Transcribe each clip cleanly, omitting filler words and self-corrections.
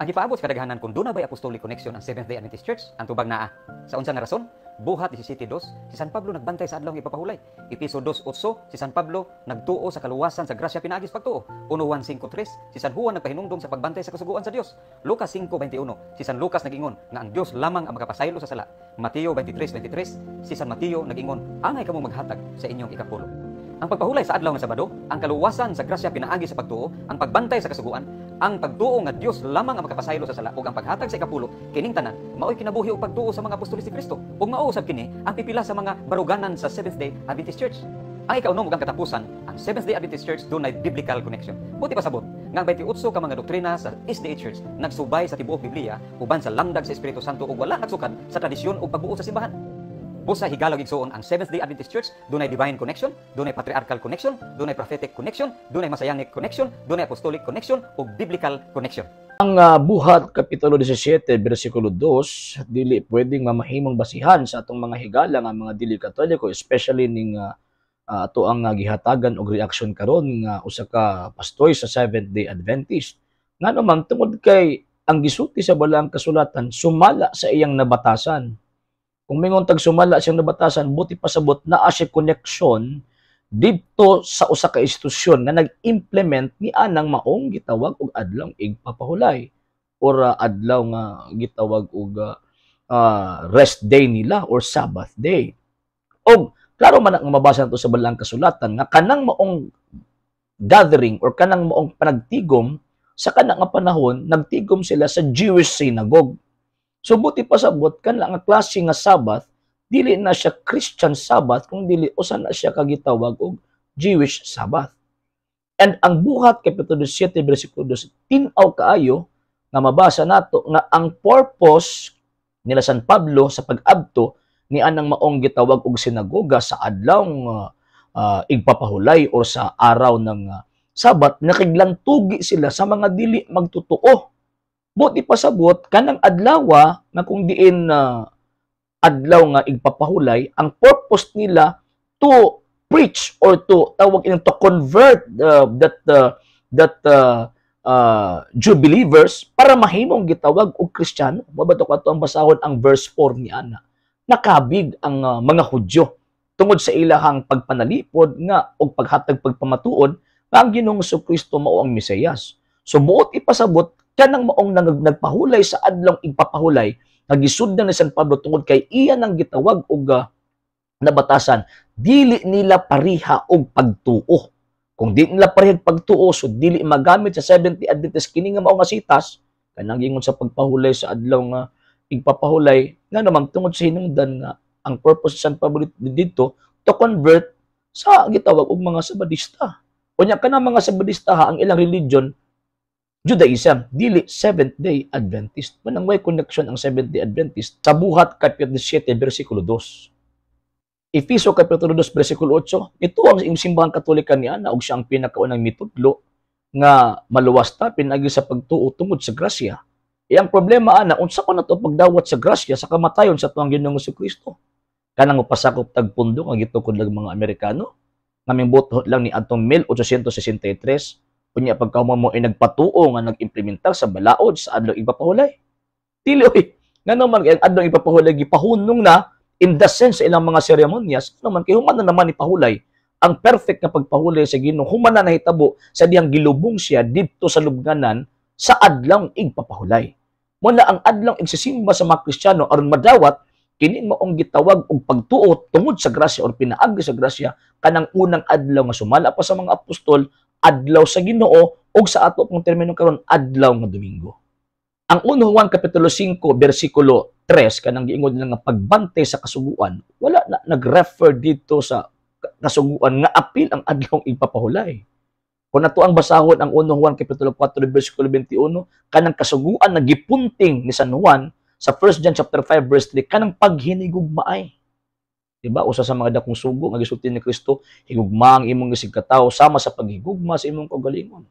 Ang gipaabot sa kadaghanan kung doon na ba'y apostolic connection ang Seventh-day Adventist Church, ang tubag naa. Sa unsa nga rason? Buhat 17:2, si San Pablo nagbantay sa adlaw ng ipapahulay. Episo 2:8, si San Pablo nagtuo sa kaluwasan sa grasya pinaagis pagtuo. 1:1-5:3, si San Juan nagpahinumdom sa pagbantay sa kasuguan sa Dios. Lucas 5:21, si San Lucas nagingon nga ang Dios lamang ang makapasaylo sa sala. Mateo 23:23, si San Mateo nagingon, angay kamo maghatag sa inyong ikapulo. Ang pagpahulay sa adlaw nga Sabado, ang kaluwasan sa grasya pinaagi sa pagtuo, ang pagbantay sa kasuguan, ang pagtuo nga Dios lamang ang makapasaylo sa sala ug ang paghatag sa ikapulo, kining tanan mao'y kinabuhi og pagtuo sa mga apostoles ni Kristo. Ug mao usab kini ang pipila sa mga baruganan sa Seventh-day Adventist Church. Ang ikaunom ug ang katapusan, ang Seventh-day Adventist Church dunay biblical connection. Buti pasabot nga ang 28 ka mga doktrina sa SDA Church nagsubay sa tibuok Biblia uban sa lamdag sa Espiritu Santo ug wala nagsukad sa tradisyon ug pagbuo sa simbahan. Busa higalog igsuon ang Seventh-day Adventist Church, dunay divine connection, dunay patriarchal connection, dunay prophetic connection, dunay messianic connection, dunay apostolic connection ug biblical connection. Ang Buhat Kapitulo 17, versikulo 2, dili pwedeng mamahimong basihan sa atong mga higala nga mga dili Katoliko, especially ning ato ang gihatagan og reaksyon karon nga usa ka pastoy sa Seventh-day Adventist. Nga naman tungod kay ang gisulti sa balang kasulatan sumala sa iyang nabatasan. Kung mingon tag sumala siyang nabatasan, buti pasabot na siya connection dito sa usa ka institusyon nga nag-implement ni anang maong gitawag og adlaw igpapahulay or adlaw nga gitawag og rest day nila or Sabbath day. Og klaro man ang mabasa nato sa balang kasulatan nga kanang maong gathering or kanang maong panagtigom sa kanang nga panahon nagtigom sila sa Jewish synagogue. So buti pasabot kanang nga klase nga Sabbath dili na siya Christian Sabbath kung dili usa na siya kagitawag og Jewish Sabbath. And ang Buhat Kapitulo 7 versikulo 2 tin-aw kaayo nga mabasa nato nga ang purpose nila San Pablo sa pag-abto ni anang maong gitawag og sinagoga sa adlaw igpapahulay o sa araw ng Sabat nakiglang tugi sila sa mga dili magtutuo. Buti pasabot kanang adlaw na kung diin adlaw nga igpapahulay, ang purpose nila to preach or to tawag to convert that Jew believers para mahimong gitawag og Kristiyano. Mabato ko ato ang basahon ang verse 4 ni ana. Nakabig ang mga Hudyo tungod sa ilahang pagpanalipod nga og paghatag pagpamatuod nga ang Ginoong Kristo mao ang Mesiyas. So buot ipasabot kanang maong nagpahulay sa adlaw igpapahulay nagisuddan ni San Pablo tungod kay iya nang gitawag og nabatasan dili nila pariha og pagtuo. Kung di nila pariha og pagtuo so dili magamit sa 70 Adventist kini nga mao nga sitas kanang gingon sa pagpahulay sa adlaw nga igpapahulay nga naman tungod sa hinungdan nga ang purpose sa San Pablo dito to convert sa gitawag og mga Sabadista. Unya kanang mga Sabadista ang ilang religion Judaism, dili Seventh-day Adventist. Manang may connection ang Seventh-day Adventist sa Buhat Kapitulo 7, versikulo 2. Episo Kapitulo 2, versikulo 8, ito ang simbahan katolika ni ana og siya ang pinakaunang mitudlo nga maluwas ta pinagi sa pagtuo tungod sa grasya. Ang problema ana, unsa ko na to pagdawat sa grasya sa kamatayon sa tuang Ginoong Kristo. Kanang pasakop tag pundo nga gitukod lang mga Amerikano, nga buot lang ni adtong 1863. Kunya pagkahuman mo ay nagpatuo nga nag-implementar sa balaod sa adlaw igpapahulay. Dili oy, nga naman ang adlaw igpapahulay gipahunong na in the sense sa ilang mga seremonyas, naman kay human na naman ipahulay ang perfect na pagpahulay sa Ginoo, human na nahitabo sa diyang gilubong siya didto sa lubnganan sa adlaw igpapahulay. Muna ang adlaw igsisimba sa mga Kristiyano aron madawat kini maong gitawag og pagtuo tungod sa grasya or pinaagi sa grasya kanang unang adlaw nga sumala pa sa mga apostol adlaw sa Ginoo ug sa ato pong termino karon adlaw nga Domingo. Ang 1 Juan kapitulo 5 bersikulo 3 kanang giingon nila nga pagbantay sa kasuguan, wala na nag-refer dito sa kasuguan nga apil ang adlaw igpapahulay. Kung nato ang basahon ang 1 Juan kapitulo 4 bersikulo 21 kanang kasuguan na gipunting ni San Juan sa 1 John chapter 5 verse 3 kanang paghinigugmaay. Diba? Usa sa mga dakong sugo nga gisulti ni Kristo, higugma ang imong gisigkatawo sama sa paghigugma sa imong kaugalingon.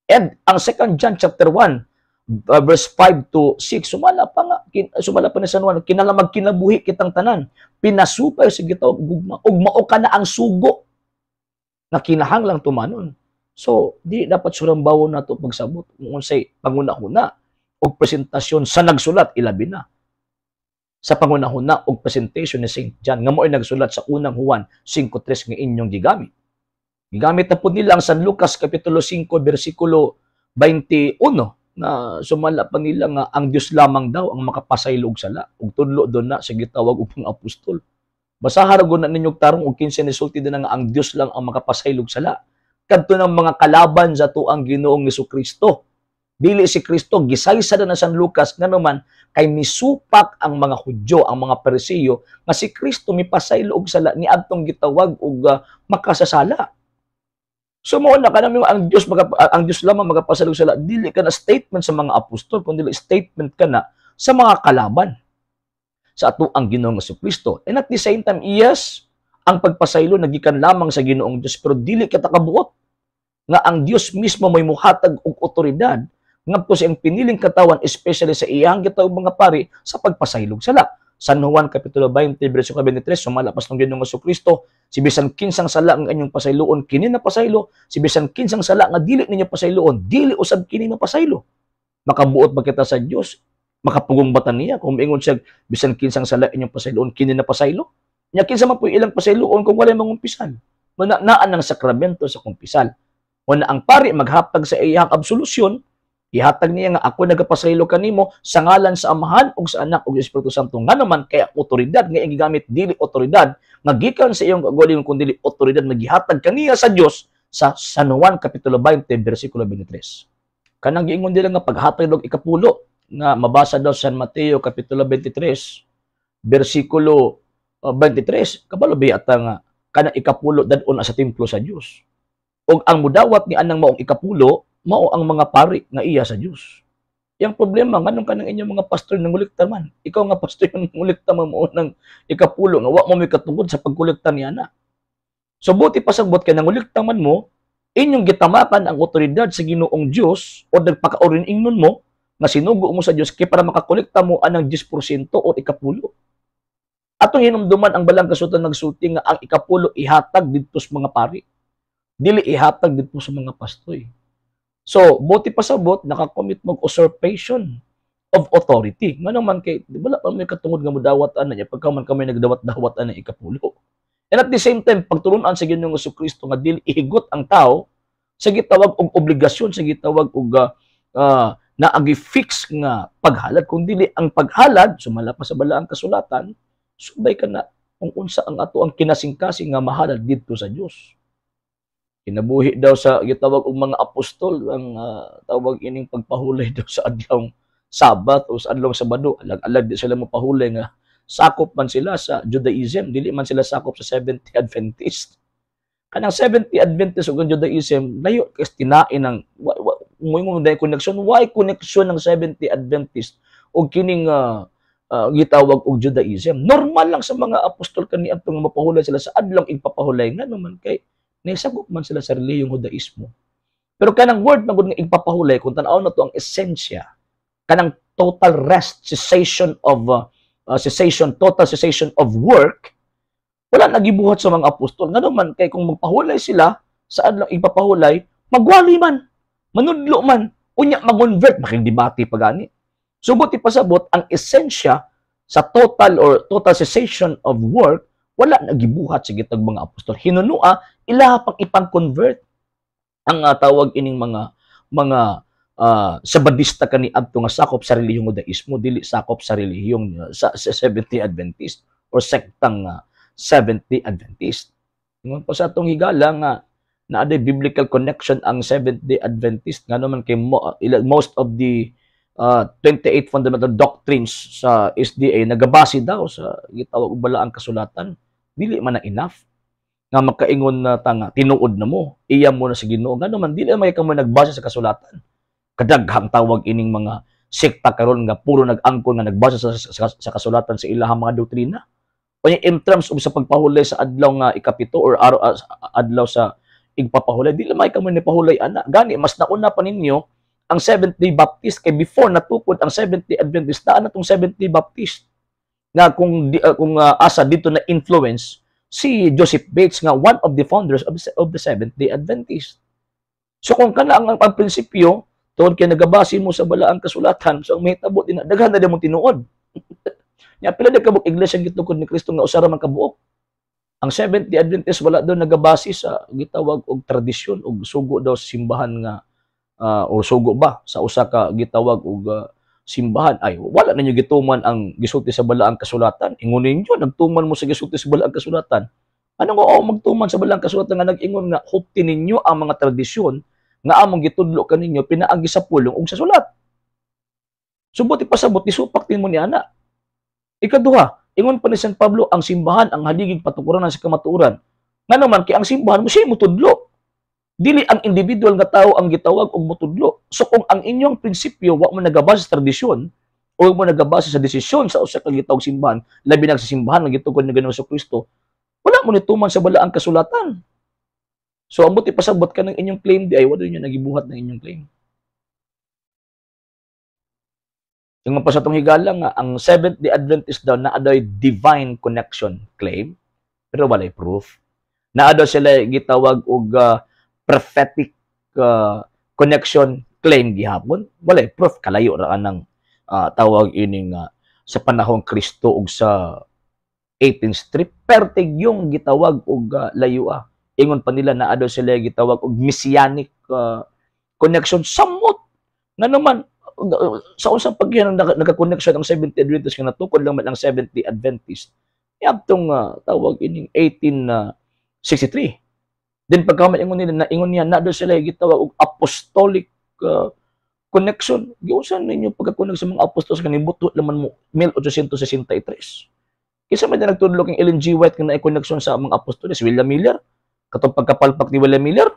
And ang 2 John chapter 1 verse 5 to 6 sumala pa ni San Juan kinalamag kinabuhi kitang tanan, pinasupay sa gitawag gugma ug mao kana ang sugo nga kinahanglang tumanon. So di dapat surambawon nato pagsabot kung unsay panguna-una og presentasyon sa nagsulat, ilabi na sa pangunahuna og presentation ni St. John nga mo'y nagsulat sa unang Juan 5:3 nga inyong gigamit. Gigamit na po nila ang San Lucas Kapitulo 5 versikulo 21 na sumala pa nila nga ang Dios lamang daw ang makapasaylo og sala ug tudlo do na sa gitawag og mga apostol. Basaha ra gud na ninyo tarong og 15 ni sulti na nga ang Dios lang ang makapasaylo og sala. Kadto ng mga kalaban sa tuang Ginoong Jesucristo. Dili si Kristo gisaysa na San Lucas nga naman kay misupak ang mga Hudyo, ang mga Pariseo nga si Kristo mipasaylo og sala ni adtong gitawag og makasasala. So mo na kanang ang Dios lamang magapasaylo og sala, dili ka na statement sa mga apostol kundi statement ka na sa mga kalaban sa ato ang Ginoong Jesucristo. And at the same time, yes, ang pagpasaylo nagikan lamang sa Ginoong Dios pero dili kita kabuot nga ang Dios mismo may muhatag og otoridad ngadto sa iyang piniling katawan especially sa iyang gitawag mga pari sa pagpasaylo og sala. San Juan Kapitulo 20 versikulo 23 sumalapas ng Ginoong Jesucristo, si bisan kinsang sala nga inyong pasayloon kini na pasaylo, si bisan kinsang sala nga dili ninyo pasayloon dili usab kini mapasaylo. Makabuot ba kita sa Dios? Makapugong bata niya kung ingon siya bisan kinsang sala inyong pasayloon kini na pasaylo? Nya kinsa man po ilang pasayloon kung walay mangumpisal? Manaan ng sakramento sa kumpisal. Wala ang pari maghatag sa iyang absolusyon, ihatag niya nga ako nagapasaylo kanimo sa ngalan sa Amahan ug sa Anak ug sa Espiritu Santo. Nga naman kaya otoridad nga iyang gigamit dili otoridad nga gikan sa iyong kagalingon kundi otoridad nga gihatag kaniya sa Dios sa San Juan Kapitulo 20 versikulo 23. Kanang giingon nila nga paghatag og ikapulo nga mabasa daw sa San Mateo Kapitulo 23 versikulo 23 kabalo biyata nga kanang ikapulo dadon sa templo sa Dios. Og ang mudawat ni anang maong ikapulo mao ang mga pari nga iya sa Dios. Yang problema nganong kanang inyong mga pastor nangulikta man. Ikaw nga pastor nga nangulikta mo ng ikapulo nga wa mo may katungod sa pagkolekta niya na. So buti pasabot kay nangulikta man mo inyong gitamakan ang otoridad sa Ginoong Dios o nagpakaurin ingnon mo nga sinugo mo sa Dios kay para makakolekta mo anang 10% o ikapulo. Atong hinumduman ang balang kasutan nagsulti nga ang ikapulo ihatag didto sa mga pari. Dili ihatag didto sa mga pastoy. So, buti pasabot, nakakommit mag-usurpation of authority. Nga naman kay, di ba lang may katungod nga mudawat-an na niya, pagka man kami nagdawat-dawat-an na ikapulo. And at the same time, pagturunan sa Ginoong Jesucristo nga dili ihigot ang tao sa gitawag og obligasyon, sa gitawag og na agi-fix nga paghalad. Kung dili ang paghalad, sumala pa sa balaang kasulatan, subay ka na kung unsa ang ato ang kinasing-kasing nga mahalad dito sa Dios. Kinabuhi daw sa gitawag og mga apostol ang tawag ining pagpahulay daw sa adlaw Sabat o sa adlaw Sabado. Alag-alag di sila mapahulay nga sakop man sila sa Judaism, dili man sila sakop sa 70 Adventist. Kanang 70 Adventist ug Judaism layo kay tinain ng mo day connection. Why connection ng 70 Adventist og kining gitawag og Judaism? Normal lang sa mga apostol kaniadtong mapahulay sila sa adlaw igpapahulay nga naman kay naisagop man sila sa relihiyong Judaismo. Pero kanang word na gud nga igpapahulay kung tan-aw na to ang esensya, kanang total rest, cessation of total cessation of work, wala nagibuhat sa mga apostol. Nga naman kay kung magpahulay sila sa adlaw igpapahulay, magwali man, manudlo man, unya mag-convert, makigdebate pagani. Subuti pasabot ang esensya sa total cessation of work, wala nagibuhat sa gitag mga apostol. Hinunua ilaha pang ipang-convert ang tawag ining mga sabadista kani adto nga sakop sa relihiyong Judaismo, dili sakop sa relihiyong sa 70 Adventist or sektang 70 Adventist. Ingon pa sa atong higala nga naaday biblical connection ang 70 Adventist nga naman kay most of the 28 fundamental doctrines sa SDA nagabase daw sa gitawag og balaang kasulatan. Dili man na enough nga makaingon na tanga tinuod na mo iya mo na sa Ginoo nga naman dili may kamo nagbase sa kasulatan. Kadaghang tawag ining mga sekta karon nga puro nag-angkon nga nagbase sa kasulatan sa ilahang mga doktrina. O in terms of sa pagpahulay sa adlaw nga ikapito or adlaw sa igpapahulay dili may kamo ni pahulay ana gani mas nauna pa ninyo ang 70 Baptist kay before natukod ang 70 Adventist na atong 70 Baptist nga kung asa dito na influence si Joseph Bates nga one of the founders of the 70 Adventist. So kung kana ang prinsipyo Tungod kay nagabasi mo sa balaang kasulatan, so ang mahitabo din daghan na mo tinuod. Nya pila na kabuk iglesia gitukod ni Kristo nga usa ra man kabuok. Ang Seventh Day Adventist wala daw nagabasi sa gitawag og tradisyon og sugo daw sa simbahan nga o sugo ba sa usa ka gitawag og simbahan. Ay wala ninyo gituman ang gisulti sa balaang kasulatan. Ingon ninyo nagtuman mo sa gisulti sa balaang kasulatan. Ano nga magtuman sa balaang kasulatan nga nag-ingon nga hupti ninyo ang mga tradisyon nga among gitudlo kaninyo pinaagi sa pulong ug sa sulat. Subot ipasabot isupak din mo ni ana. Ikaduha, ingon pa ni San Pablo ang simbahan ang haligig patukuran sa kamatuoran. Nga naman kay ang simbahan mo siya mutudlo. Dili ang individual nga tao ang gitawag og mutudlo. So kung ang inyong prinsipyo wa mo nagabase sa tradisyon o mo nagabase sa desisyon sa usa ka gitawag simbahan, labi na sa simbahan nga gitugod ni Ginoong Kristo, wala mo nituman sa balaang kasulatan. So, ang buti pasabot ka ng inyong claim, di ay wala nyo nagibuhat ng inyong claim. Yung pa sa itong higala nga, ang Seventh-day Adventist daw na adoy divine connection claim, pero walay proof. Na adoy sila gitawag og prophetic connection claim gihapon, walay proof. Kalayo ra ng tawag ining sa panahong Kristo ug sa 18th street, pertig yung gitawag og layua. Ingon pa nila na ado sila gitawag og messianic connection samot nga naman sa usang pagyan nagka-connection ang 70 Adventist nga natukod lang man ang 70 Adventist yaptong tawag ining 1863. Then pagkaman ingon nila na ingon niya na ado sila gitawag og apostolic connection. Giusan ninyo pagka-connect sa mga apostolos kanibuto laman mo 1863. Kisa man nagtudlo kang Ellen G. White nga na-connection sa mga apostolos, William Miller. Katong pagkapalpak ni William Miller.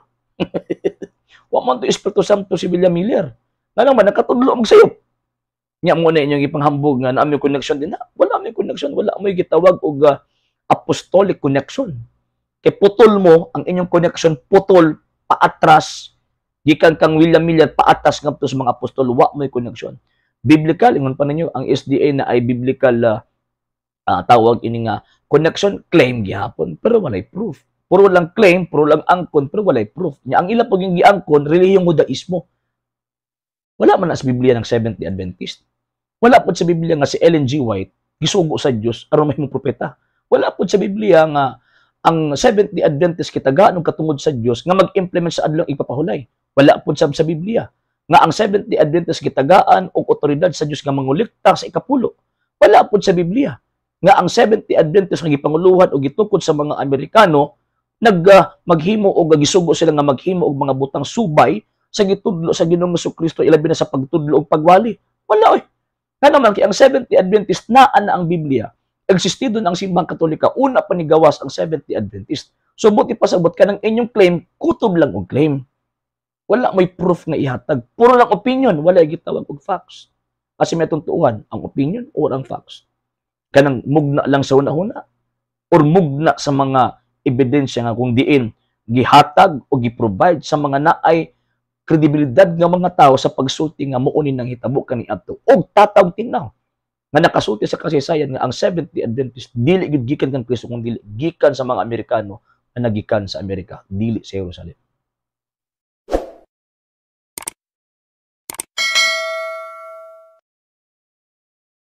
Wa man to Espiritu Santo si William Miller. Nga naman, nakatudlo ang sayop. Nya mo na inyong ipanghambog nga na may connection din na. Wala may connection, wala may gitawag og apostolic connection. Kay putol mo, ang inyong connection putol, paatras, gikan kang William Miller, paatras nga sa mga apostol, wa may connection. Biblical, ingon pa ninyo, ang SDA na ay biblical tawag ini nga connection, claim gihapon, pero walay proof. Puro lang claim, puro lang angkon, pero walay proof. Nya ang ila pag yung giangkon, relihiyong Judaismo. Wala man na sa Biblia ng Seventh-day Adventist. Wala po sa Biblia nga si Ellen G. White, gisugo sa Diyos, aron mahimong propeta. Wala po sa Biblia nga ang Seventh-day Adventist kitagaan og katungod sa Diyos nga mag-implement sa adlong ipapahulay. Wala po sa Biblia nga ang Seventh-day Adventist kitagaan og otoridad sa Diyos nga mangulikta sa ikapulo. Wala po sa Biblia nga ang Seventh-day Adventist nga gipanguluhan o gitukod sa mga Amerikano maghimo o gisugo sila nga maghimo og mga butang subay sa gitudlo sa Ginoong Kristo ilabi na sa pagtudlo og pagwali. Wala oy. Nga naman kay ang Seventh-day Adventist naa na ang Biblia. Existido na ang simbahang Katolika una pa ni gawas ang Seventh-day Adventist. So buti pasabot ka ng inyong claim, kutob lang og claim. Wala may proof nga ihatag. Puro lang opinion, wala gitawag og facts. Kasi may tuntuan ang opinion o ang facts. Kanang mugna lang sa una-una or mugna sa mga ebidensya nga kung diin gihatag o gi-provide sa mga naay kredibilidad nga mga tao sa pagsulti nga muunin ng hitabo kaniadto og tatawag tinaw nga nakasulti sa kasaysayan nga ang Seventh-day Adventist dili gid gikan kang Kristo kung dili gikan sa mga Amerikano na nagikan sa Amerika, dili sa Jerusalem.